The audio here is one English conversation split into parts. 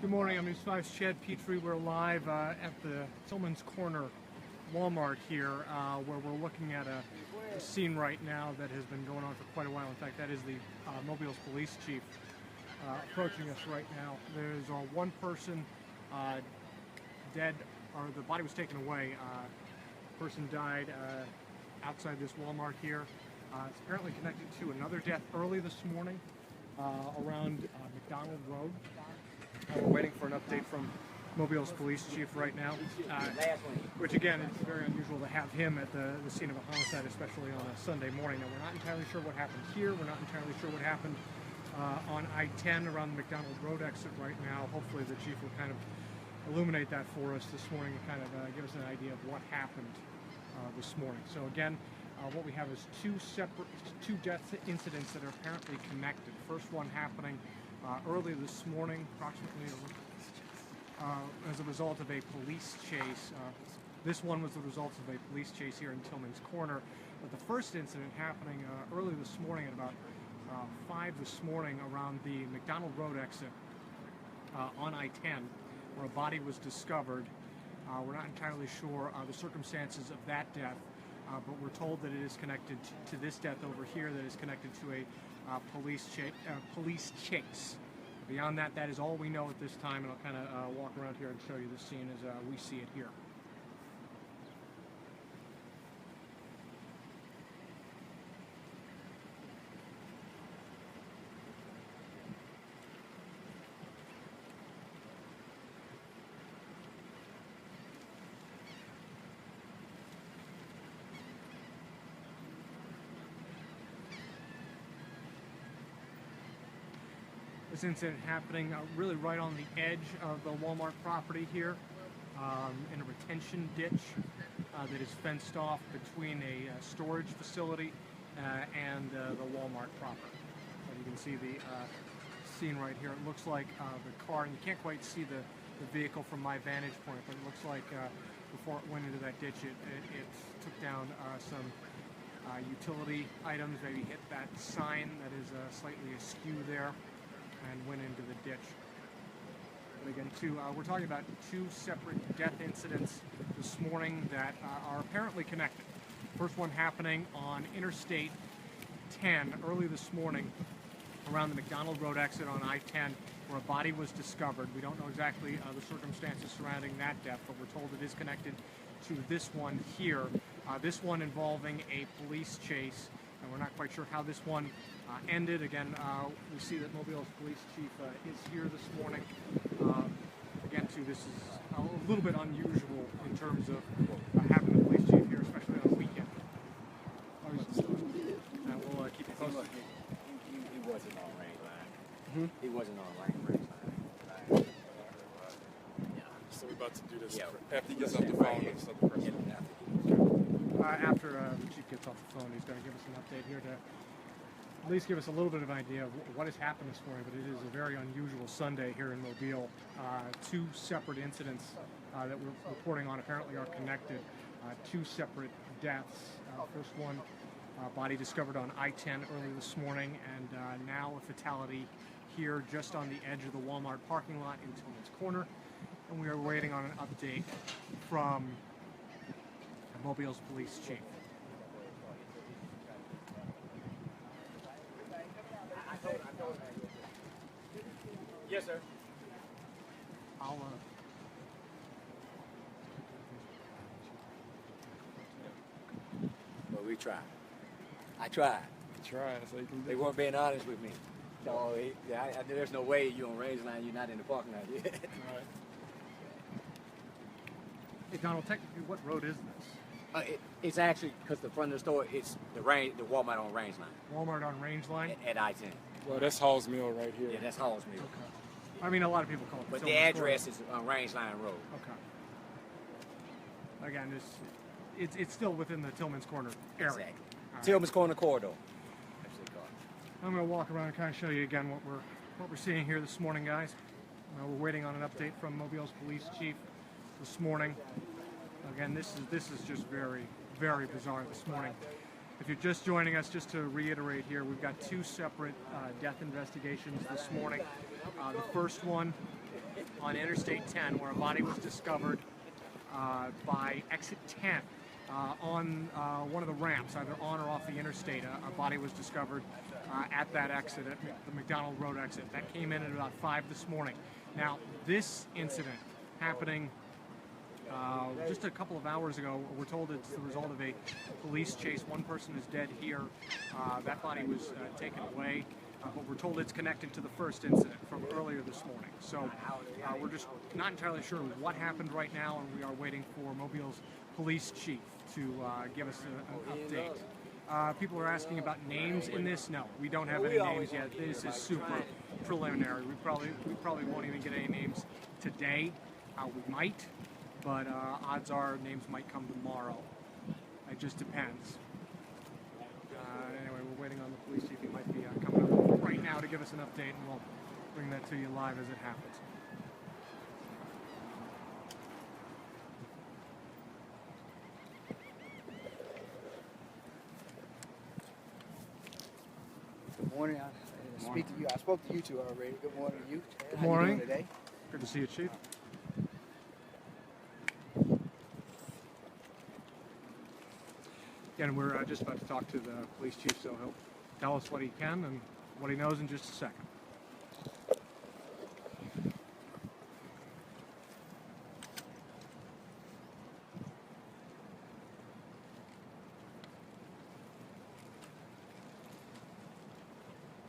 Good morning, I'm News 5's Chad Petrie. We're live at the Tillman's Corner Walmart here, where we're looking at a scene right now that has been going on for quite a while. In fact, that is the Mobile's police chief approaching us right now. There's one person dead, or the body was taken away. Person died outside this Walmart here. It's apparently connected to another death early this morning around McDonald Road. We're waiting for an update from Mobile's police chief right now, which again, it's very unusual to have him at the scene of a homicide, especially on a Sunday morning. Now, we're not entirely sure what happened here. We're not entirely sure what happened on I-10 around the McDonald Road exit right now. Hopefully the chief will kind of illuminate that for us this morning and kind of give us an idea of what happened this morning. So again, what we have is two death incidents that are apparently connected. First one happening early this morning, approximately as a result of a police chase. This one was the result of a police chase here in Tillman's Corner. But the first incident happening early this morning at about 5 this morning around the McDonald Road exit on I-10, where a body was discovered. We're not entirely sure the circumstances of that death, but we're told that it is connected to this death over here that is connected to a police chase. Beyond that, that is all we know at this time, and I'll kind of walk around here and show you the scene as we see it here. This incident happening really right on the edge of the Walmart property here, in a retention ditch that is fenced off between a storage facility and the Walmart proper. You can see the scene right here. It looks like the car, and you can't quite see the vehicle from my vantage point, but it looks like before it went into that ditch, it took down some utility items, maybe hit that sign that is slightly askew there, and went into the ditch. But again, we're talking about two separate death incidents this morning that are apparently connected. First one happening on Interstate 10 early this morning around the McDonald Road exit on I-10, where a body was discovered. We don't know exactly the circumstances surrounding that death, but we're told it is connected to this one here. This one involving a police chase, and we're not quite sure how this one ended. Again, we see that Mobile's police chief is here this morning. Again, too, this is a little bit unusual in terms of having the police chief here, especially on a weekend. We'll keep you posted. He wasn't on range line. He wasn't on range line. Yeah. So we're about to do this after he gets off the phone and stuff. After the chief gets off the phone, he's going to give us an update here to at least give us a little bit of an idea of what has happened this morning. But it is a very unusual Sunday here in Mobile. Two separate incidents that we're reporting on apparently are connected. Two separate deaths. First one, body discovered on I-10 early this morning, and now a fatality here just on the edge of the Walmart parking lot in Tillman's Corner. And we are waiting on an update from Mobile's police chief. Yes, sir. I'll Well, we tried. I tried. Try, so you can do They weren't being honest with me. So there's no way you're on range line. You're not in the parking lot yet. All right. Hey, Donald, technically, what road is this? It's actually because the front of the store, it's the Walmart on range line. Walmart on Range Line? At I-10. Well, that's Hall's Mill right here. Yeah, that's Hall's Mill. Okay. I mean, a lot of people call it. But the Tillman's address Corner. is on Range Line Road. Okay. Again, it's still within the Tillman's Corner area. Exactly. All right. Tillman's Corner corridor. I'm going to walk around and kind of show you again what we're seeing here this morning, guys. We're waiting on an update from Mobile's police chief this morning. Again, this is just very, very bizarre this morning. If you're just joining us, just to reiterate here, we've got two separate death investigations this morning. The first one on Interstate 10 where a body was discovered by exit 10 on one of the ramps, either on or off the interstate. A body was discovered at that exit, at the McDonald Road exit. That came in at about 5 this morning. Now, this incident happening just a couple of hours ago, we're told it's the result of a police chase. One person is dead here. That body was taken away. But we're told it's connected to the first incident from earlier this morning. So we're just not entirely sure what happened right now, and we are waiting for Mobile's police chief to give us an update. People are asking about names in this. No, we don't have any names yet. This is super preliminary. We probably won't even get any names today. We might, but odds are names might come tomorrow. It just depends. Anyway, we're waiting on the police chief. He might be coming up right now to give us an update, and we'll bring that to you live as it happens. Good morning. Speak to you. I spoke to you two already. Good morning to you. Good How morning. You doing today? Good to see you, Chief. Again, we're just about to talk to the police chief, so he'll tell us what he can and what he knows in just a second.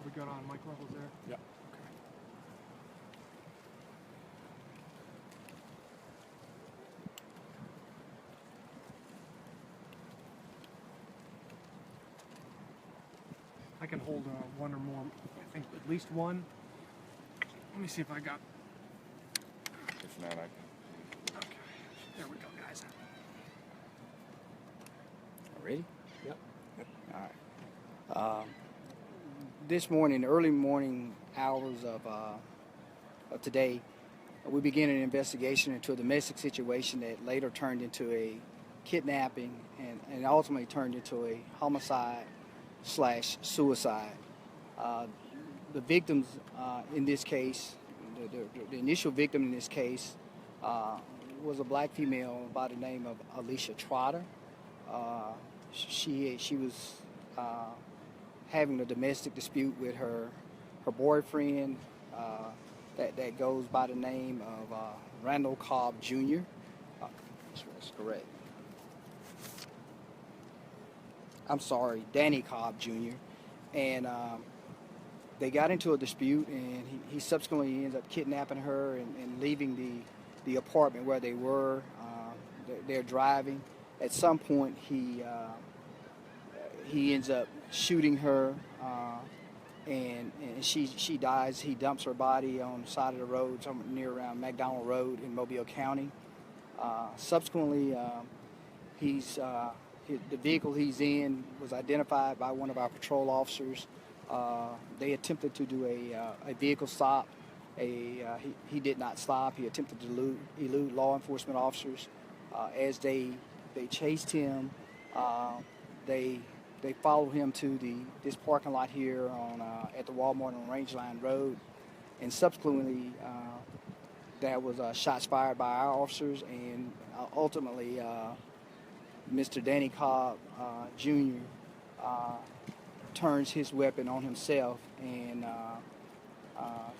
We got on mic levels there? Yeah. Okay. I can hold one or more, I think at least one. Let me see if I got, If not, I can. okay, there we go, guys. Ready? Yep. All right. This morning, early morning hours of today, we began an investigation into a domestic situation that later turned into a kidnapping and ultimately turned into a homicide/suicide. The victims in this case, the initial victim in this case, was a black female by the name of Alicia Trotter. She was having a domestic dispute with her boyfriend that goes by the name of Randall Cobb Jr. That's correct. I'm sorry, Danny Cobb Jr. And they got into a dispute, and he subsequently ends up kidnapping her and leaving the apartment where they were. They're driving. At some point, he ends up shooting her, and she dies. He dumps her body on the side of the road, somewhere near around McDonald Road in Mobile County. Subsequently, the vehicle he's in was identified by one of our patrol officers. They attempted to do a vehicle stop. He did not stop. He attempted to elude law enforcement officers. As they chased him, they followed him to this parking lot here at the Walmart on Rangeline Road, and subsequently there was shots fired by our officers, and ultimately Mr. Danny Cobb Jr. Turns his weapon on himself and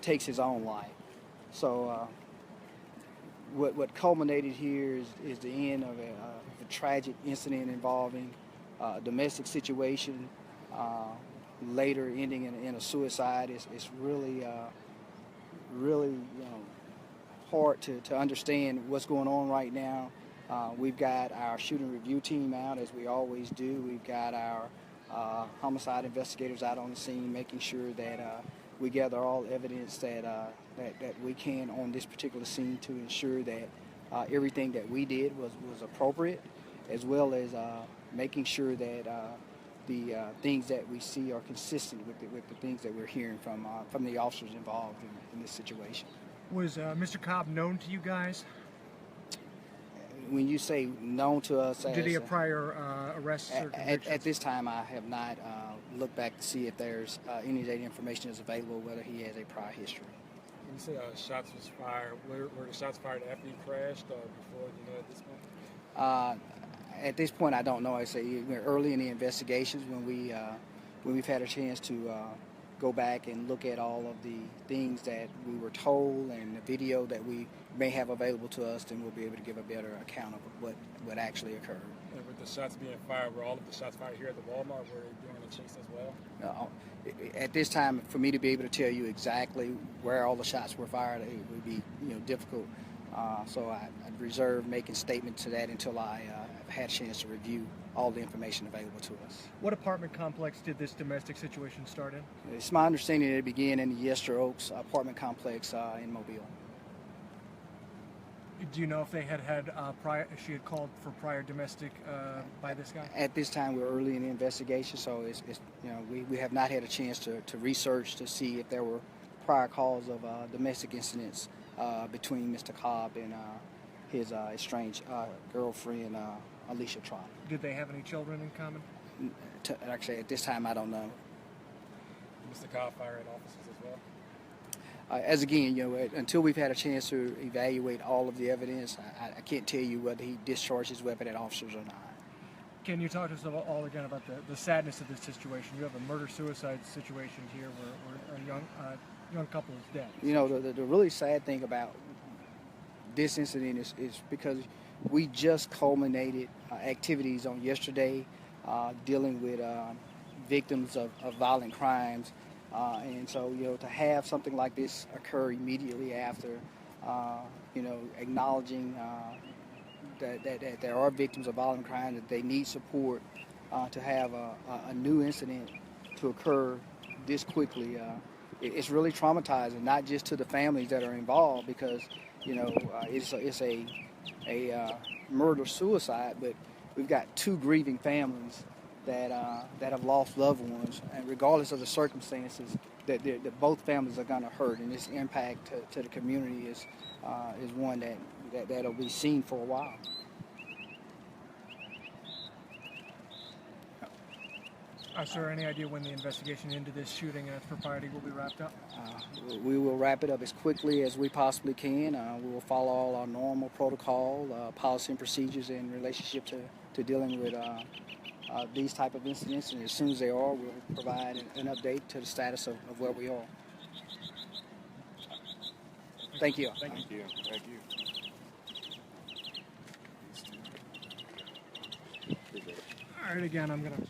takes his own life. So what culminated here is the end of a tragic incident involving a domestic situation, later ending in a suicide. It's really hard to understand what's going on right now. We've got our shooting review team out, as we always do. We've got our homicide investigators out on the scene, making sure that we gather all evidence that we can on this particular scene to ensure that everything that we did was appropriate, as well as making sure that the things that we see are consistent with the things that we're hearing from the officers involved in this situation. Was Mr. Cobb known to you guys? When you say known to us, Did he have prior arrests or convictions? At this time, I have not looked back to see if there's any data information is available, whether he has a prior history. You say shots was fired. Were the shots fired after he crashed or before? You know, at this point. At this point, I don't know. I say we're early in the investigations when we've had a chance to go back and look at all of the things that we were told and the video that we may have available to us, then we'll be able to give a better account of what actually occurred. And with the shots being fired, were all of the shots fired here at the Walmart? Were they during the chase as well? At this time, for me to be able to tell you exactly where all the shots were fired, it would be difficult. So I'd reserve making statements to that until I have had a chance to review all the information available to us. What apartment complex did this domestic situation start in? It's my understanding that it began in the Yester Oaks apartment complex in Mobile. Do you know if they had she had called for prior domestic by this guy? At this time, we're early in the investigation, so we have not had a chance to research to see if there were prior calls of domestic incidents between Mr. Cobb and his estranged girlfriend, Alicia Trotter. Did they have any children in common? Actually, at this time, I don't know. Mr. Cobb fired officers as well? As again, until we've had a chance to evaluate all of the evidence, I can't tell you whether he discharged his weapon at officers or not. Can you talk to us all again about the sadness of this situation? You have a murder-suicide situation here where a young couple is dead. The really sad thing about this incident is because we just culminated activities on yesterday dealing with victims of violent crimes. And so, to have something like this occur immediately after, acknowledging that there are victims of violent crime, that they need support, to have a new incident to occur this quickly, it's really traumatizing, not just to the families that are involved, because, it's a murder-suicide, but we've got two grieving families that have lost loved ones, and regardless of the circumstances, that both families are going to hurt, and this impact to the community is one that'll be seen for a while. Is there any idea when the investigation into this shooting and its propriety will be wrapped up? We will wrap it up as quickly as we possibly can. We will follow all our normal protocol, policy and procedures in relationship to dealing with these type of incidents, and as soon as they are, we'll provide an update to the status of where we are. Thank you. Thank you. Thank you. All right, again, I'm going to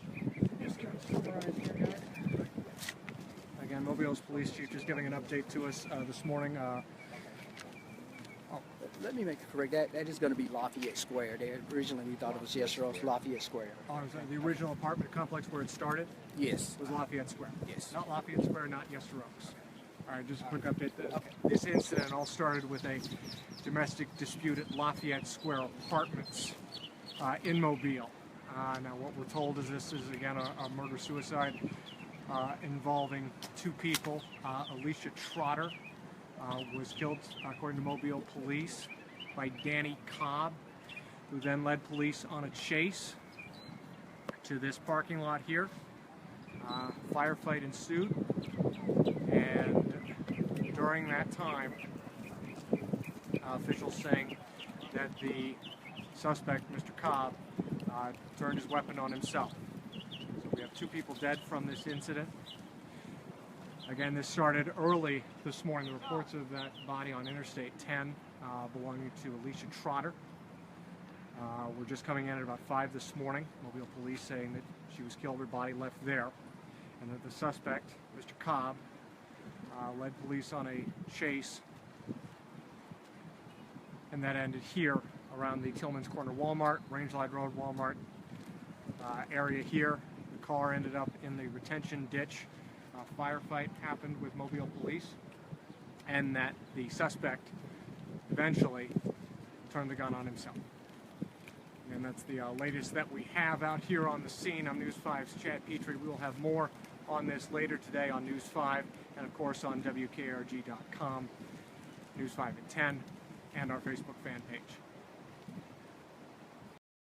just kind of summarize here, guys. Again, Mobile's police chief just giving an update to us this morning. Let me make it correct. That is going to be Lafayette Square. Originally, we thought it was Yester Oaks, Lafayette Square. Oh, the original apartment complex where it started? Yes. Was Lafayette Square? Yes. Not Lafayette Square, not Yester Oaks. All right, just a quick update. This incident all started with a domestic dispute at Lafayette Square Apartments in Mobile. Now, what we're told is this is, again, a murder-suicide involving two people. Alicia Trotter was killed, according to Mobile police, by Danny Cobb, who then led police on a chase to this parking lot here. Firefight ensued, and during that time, officials saying that the suspect, Mr. Cobb, turned his weapon on himself. So we have two people dead from this incident. Again, this started early this morning. The reports of that body on Interstate 10 belonging to Alicia Trotter. We're just coming in at about 5 this morning. Mobile police saying that she was killed, her body left there, and that the suspect, Mr. Cobb, led police on a chase, and that ended here around the Tillman's Corner Walmart, Rangelide Road Walmart area here. The car ended up in the retention ditch. A firefight happened with Mobile police, and that the suspect eventually turned the gun on himself. And that's the latest that we have out here on the scene. I'm News 5's Chad Petrie. We will have more on this later today on News 5, and of course on WKRG.com, News 5 at 10, and our Facebook fan page.